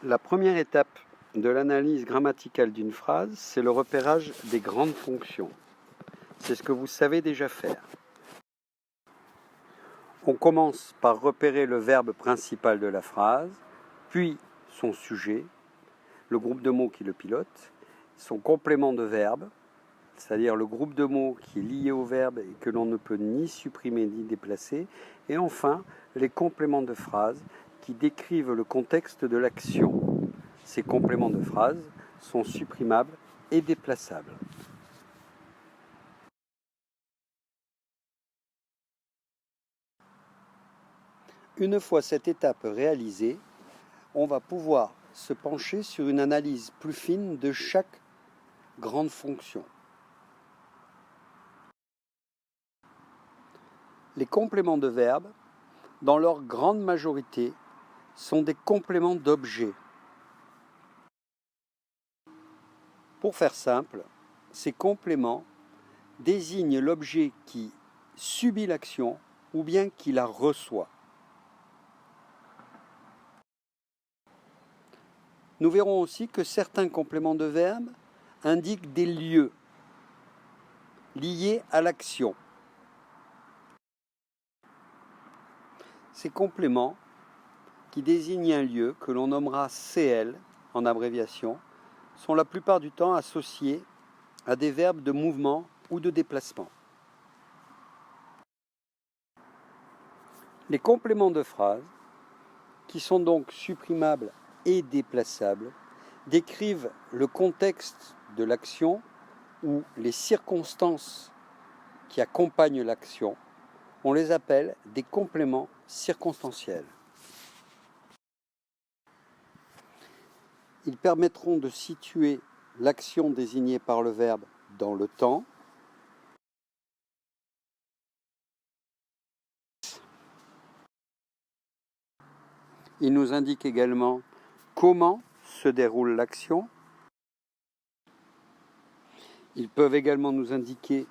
La première étape de l'analyse grammaticale d'une phrase, c'est le repérage des grandes fonctions. C'est ce que vous savez déjà faire. On commence par repérer le verbe principal de la phrase, puis son sujet, le groupe de mots qui le pilote, son complément de verbe, c'est-à-dire le groupe de mots qui est lié au verbe et que l'on ne peut ni supprimer ni déplacer, et enfin les compléments de phrase qui décrivent le contexte de l'action. Ces compléments de phrase sont supprimables et déplaçables. Une fois cette étape réalisée, on va pouvoir se pencher sur une analyse plus fine de chaque grande fonction. Les compléments de verbe, dans leur grande majorité, sont des compléments d'objets. Pour faire simple, ces compléments désignent l'objet qui subit l'action ou bien qui la reçoit. Nous verrons aussi que certains compléments de verbe indiquent des lieux liés à l'action. Ces compléments, qui désignent un lieu que l'on nommera CL en abréviation, sont la plupart du temps associés à des verbes de mouvement ou de déplacement. Les compléments de phrase, qui sont donc supprimables et déplaçables, décrivent le contexte de l'action ou les circonstances qui accompagnent l'action. On les appelle des compléments circonstanciels. Ils permettront de situer l'action désignée par le verbe dans le temps. Ils nous indiquent également comment se déroule l'action. Ils peuvent également nous indiquer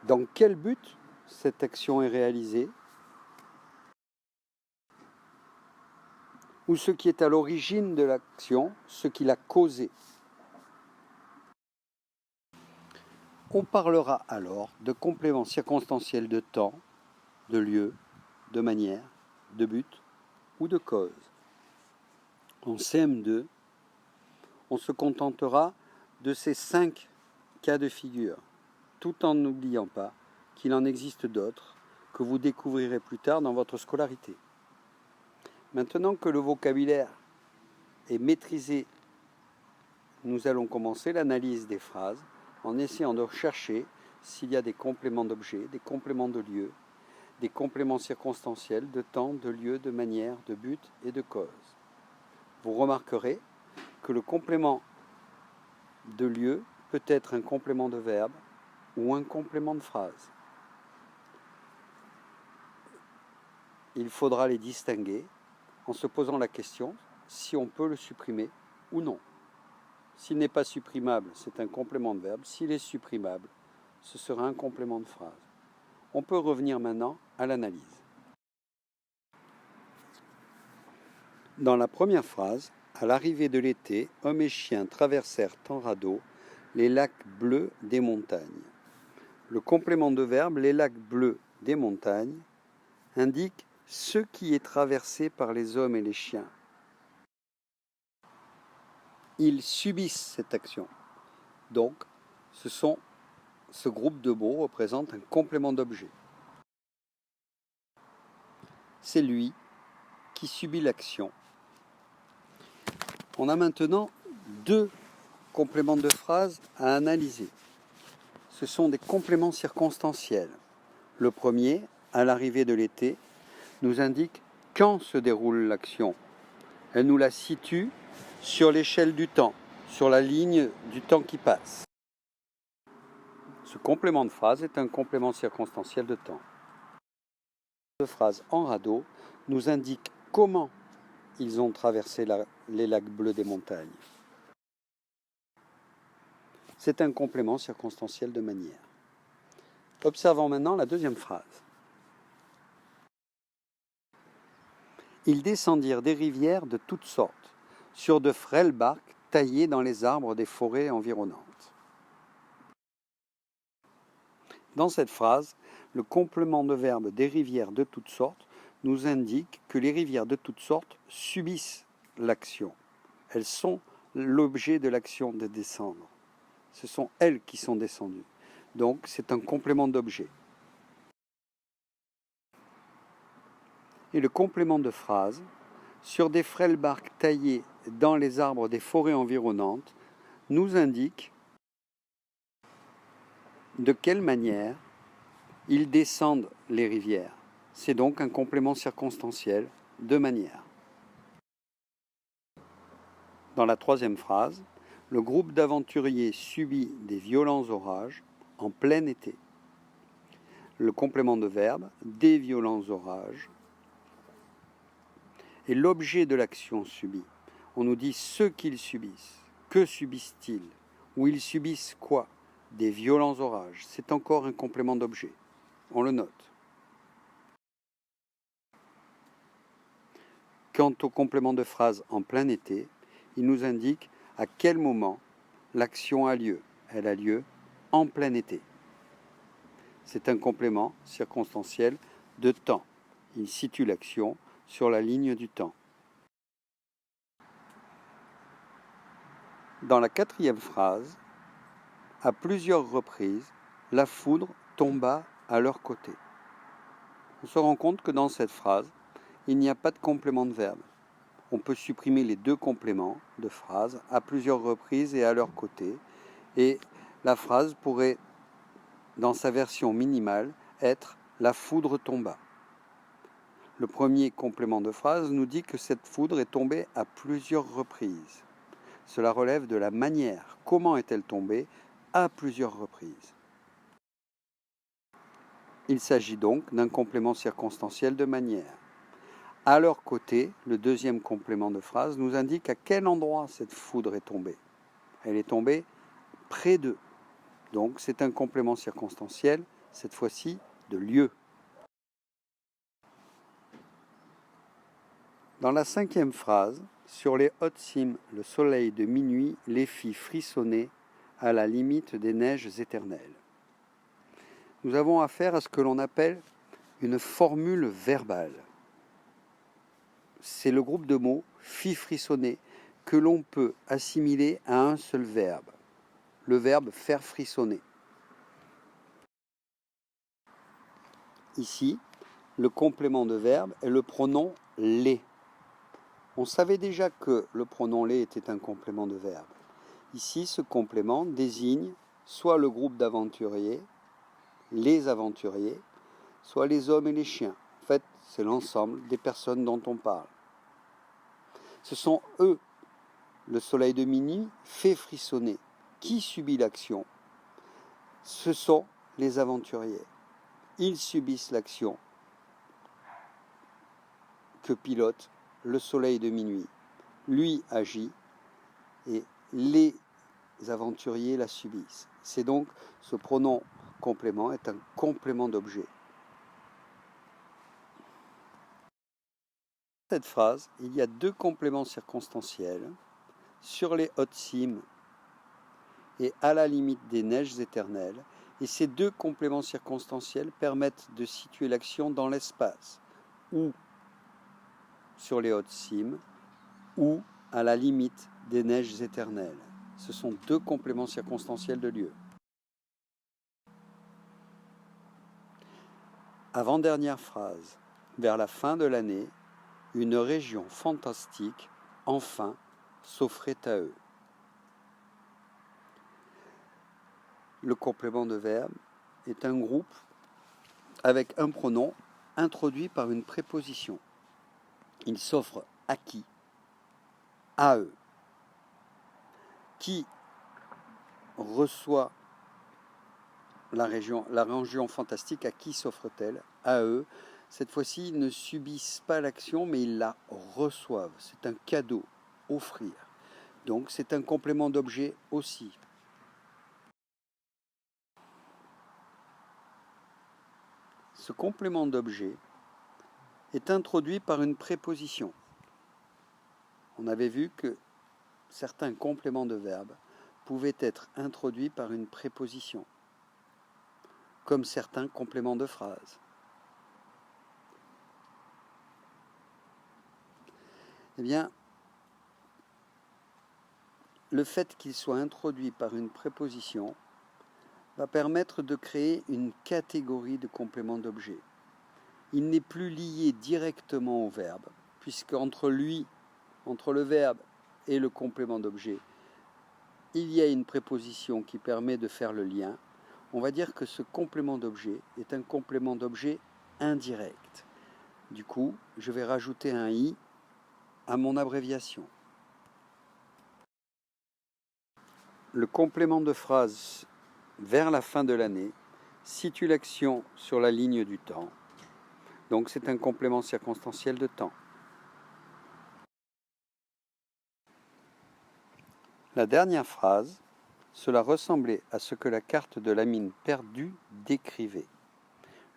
dans quel but cette action est réalisée ou ce qui est à l'origine de l'action, ce qui l'a causée. On parlera alors de compléments circonstanciels de temps, de lieu, de manière, de but ou de cause. En CM2, on se contentera de ces 5 cas de figure, tout en n'oubliant pas qu'il en existe d'autres que vous découvrirez plus tard dans votre scolarité. Maintenant que le vocabulaire est maîtrisé, nous allons commencer l'analyse des phrases en essayant de rechercher s'il y a des compléments d'objets, des compléments de lieu, des compléments circonstanciels de temps, de lieu, de manière, de but et de cause. Vous remarquerez que le complément de lieu peut être un complément de verbe ou un complément de phrase. Il faudra les distinguer en se posant la question si on peut le supprimer ou non. S'il n'est pas supprimable, c'est un complément de verbe. S'il est supprimable, ce sera un complément de phrase. On peut revenir maintenant à l'analyse. Dans la première phrase, à l'arrivée de l'été, hommes et chiens traversèrent en radeau les lacs bleus des montagnes. Le complément de verbe, les lacs bleus des montagnes, indique ce qui est traversé par les hommes et les chiens. Ils subissent cette action. Donc, ce groupe de mots représente un complément d'objet. C'est lui qui subit l'action. On a maintenant 2 compléments de phrase à analyser. Ce sont des compléments circonstanciels. Le premier, à l'arrivée de l'été, nous indique quand se déroule l'action. Elle nous la situe sur l'échelle du temps, sur la ligne du temps qui passe. Ce complément de phrase est un complément circonstanciel de temps. La phrase en radeau nous indique comment ils ont traversé les lacs bleus des montagnes. C'est un complément circonstanciel de manière. Observons maintenant la deuxième phrase. Ils descendirent des rivières de toutes sortes, sur de frêles barques taillées dans les arbres des forêts environnantes. Dans cette phrase, le complément de verbe des rivières de toutes sortes nous indique que les rivières de toutes sortes subissent l'action. Elles sont l'objet de l'action de descendre. Ce sont elles qui sont descendues. Donc c'est un complément d'objet. Et le complément de phrase, sur des frêles barques taillées dans les arbres des forêts environnantes, nous indique de quelle manière ils descendent les rivières. C'est donc un complément circonstanciel de manière. Dans la troisième phrase, le groupe d'aventuriers subit des violents orages en plein été. Le complément de verbe, des violents orages, est l'objet de l'action subie. On nous dit ce qu'ils subissent. Que subissent-ils? Ou ils subissent quoi? Des violents orages. C'est encore un complément d'objet. On le note. Quant au complément de phrase en plein été, il nous indique à quel moment l'action a lieu. Elle a lieu en plein été. C'est un complément circonstanciel de temps. Il situe l'action sur la ligne du temps. Dans la quatrième phrase, à plusieurs reprises, la foudre tomba à leur côté. On se rend compte que dans cette phrase, il n'y a pas de complément de verbe. On peut supprimer les deux compléments de phrase à plusieurs reprises et à leur côté. Et la phrase pourrait, dans sa version minimale, être « la foudre tomba ». Le premier complément de phrase nous dit que cette foudre est tombée à plusieurs reprises. Cela relève de la manière. Comment est-elle tombée à plusieurs reprises? Il s'agit donc d'un complément circonstanciel de manière. À leur côté, le deuxième complément de phrase nous indique à quel endroit cette foudre est tombée. Elle est tombée près d'eux. Donc c'est un complément circonstanciel, cette fois-ci de lieu. Dans la cinquième phrase, sur les hautes cimes, le soleil de minuit les fit frissonner à la limite des neiges éternelles. Nous avons affaire à ce que l'on appelle une formule verbale. C'est le groupe de mots « fit frissonner » que l'on peut assimiler à un seul verbe, le verbe « faire frissonner ». Ici, le complément de verbe est le pronom « les ». On savait déjà que le pronom « les » était un complément de verbe. Ici, ce complément désigne soit le groupe d'aventuriers, les aventuriers, soit les hommes et les chiens. En fait, c'est l'ensemble des personnes dont on parle. Ce sont eux, le soleil de minuit fait frissonner. Qui subit l'action? Ce sont les aventuriers. Ils subissent l'action que pilote le soleil de minuit. Lui agit et les aventuriers la subissent. C'est donc ce pronom complément est un complément d'objet. Dans cette phrase, il y a deux compléments circonstanciels sur les hautes cimes et à la limite des neiges éternelles. Et ces deux compléments circonstanciels permettent de situer l'action dans l'espace, ou sur les hautes cimes, ou à la limite des neiges éternelles. Ce sont deux compléments circonstanciels de lieu. Avant-dernière phrase. Vers la fin de l'année, une région fantastique, enfin, s'offrait à eux. Le complément de verbe est un groupe avec un pronom introduit par une préposition. Il s'offre à qui? À eux. Qui reçoit la région fantastique? À qui s'offre-t-elle? À eux. Cette fois-ci, ils ne subissent pas l'action, mais ils la reçoivent. C'est un cadeau, offrir. Donc c'est un complément d'objet aussi. Ce complément d'objet est introduit par une préposition. On avait vu que certains compléments de verbes pouvaient être introduits par une préposition, comme certains compléments de phrases. Eh bien, le fait qu'il soit introduit par une préposition va permettre de créer une catégorie de compléments d'objet. Il n'est plus lié directement au verbe, puisque entre le verbe et le complément d'objet, il y a une préposition qui permet de faire le lien. On va dire que ce complément d'objet est un complément d'objet indirect. Du coup, je vais rajouter un i à mon abréviation. Le complément de phrase vers la fin de l'année situe l'action sur la ligne du temps. Donc c'est un complément circonstanciel de temps. La dernière phrase, cela ressemblait à ce que la carte de la mine perdue décrivait.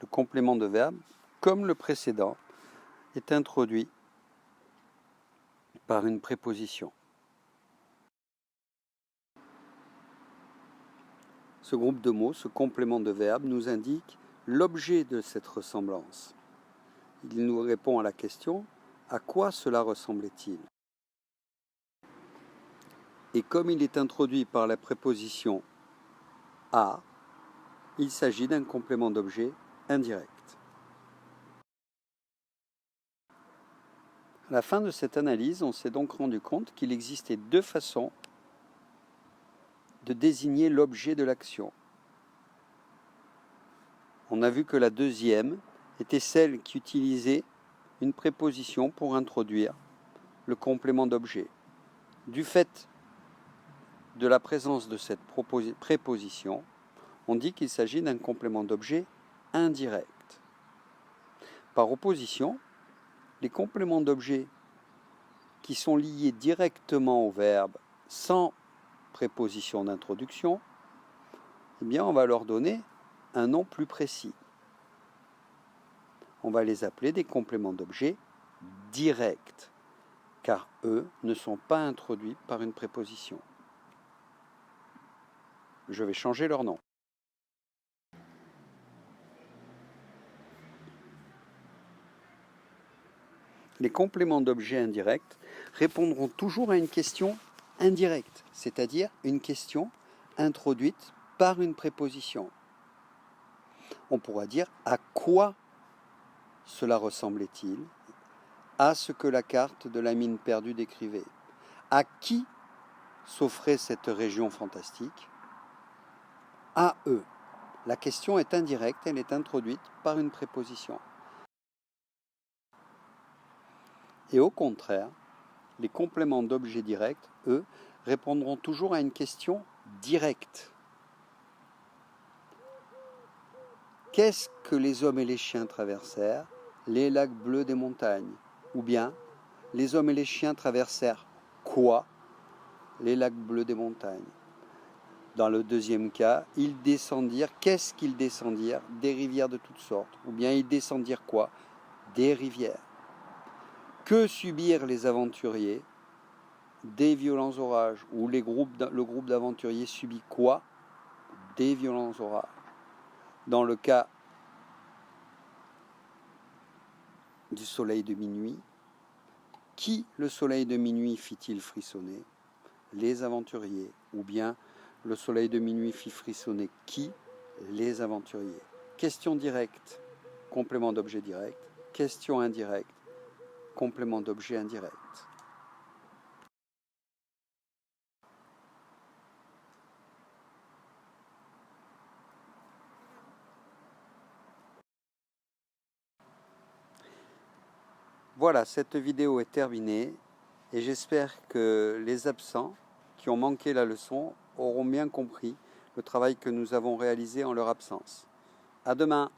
Le complément de verbe, comme le précédent, est introduit par une préposition. Ce groupe de mots, ce complément de verbe, nous indique l'objet de cette ressemblance. Il nous répond à la question « À quoi cela ressemblait-il » Et comme il est introduit par la préposition « à », il s'agit d'un complément d'objet indirect. À la fin de cette analyse, on s'est donc rendu compte qu'il existait deux façons de désigner l'objet de l'action. On a vu que la deuxième était celle qui utilisait une préposition pour introduire le complément d'objet. Du fait de la présence de cette préposition, on dit qu'il s'agit d'un complément d'objet indirect. Par opposition, les compléments d'objet qui sont liés directement au verbe sans préposition d'introduction, eh bien on va leur donner un nom plus précis. On va les appeler des compléments d'objet directs, car eux ne sont pas introduits par une préposition. Je vais changer leur nom. Les compléments d'objet indirects répondront toujours à une question indirecte, c'est-à-dire une question introduite par une préposition. On pourra dire à quoi cela ressemblait-il, à ce que la carte de la mine perdue décrivait, à qui s'offrait cette région fantastique, à eux. La question est indirecte, elle est introduite par une préposition. Et au contraire, les compléments d'objet directs, eux, répondront toujours à une question directe. Qu'est-ce que les hommes et les chiens traversèrent? Les lacs bleus des montagnes. Ou bien, les hommes et les chiens traversèrent quoi? Les lacs bleus des montagnes. Dans le deuxième cas, ils descendirent. Qu'est-ce qu'ils descendirent? Des rivières de toutes sortes. Ou bien ils descendirent quoi? Des rivières. Que subirent les aventuriers? Des violents orages. Ou le groupe d'aventuriers subit quoi? Des violents orages. Dans le cas du soleil de minuit, qui le soleil de minuit fit-il frissonner? Les aventuriers. Ou bien le soleil de minuit fit frissonner qui? Les aventuriers. Question directe, complément d'objet direct. Question indirecte, complément d'objet indirect. Voilà, cette vidéo est terminée et j'espère que les absents qui ont manqué la leçon auront bien compris le travail que nous avons réalisé en leur absence. À demain!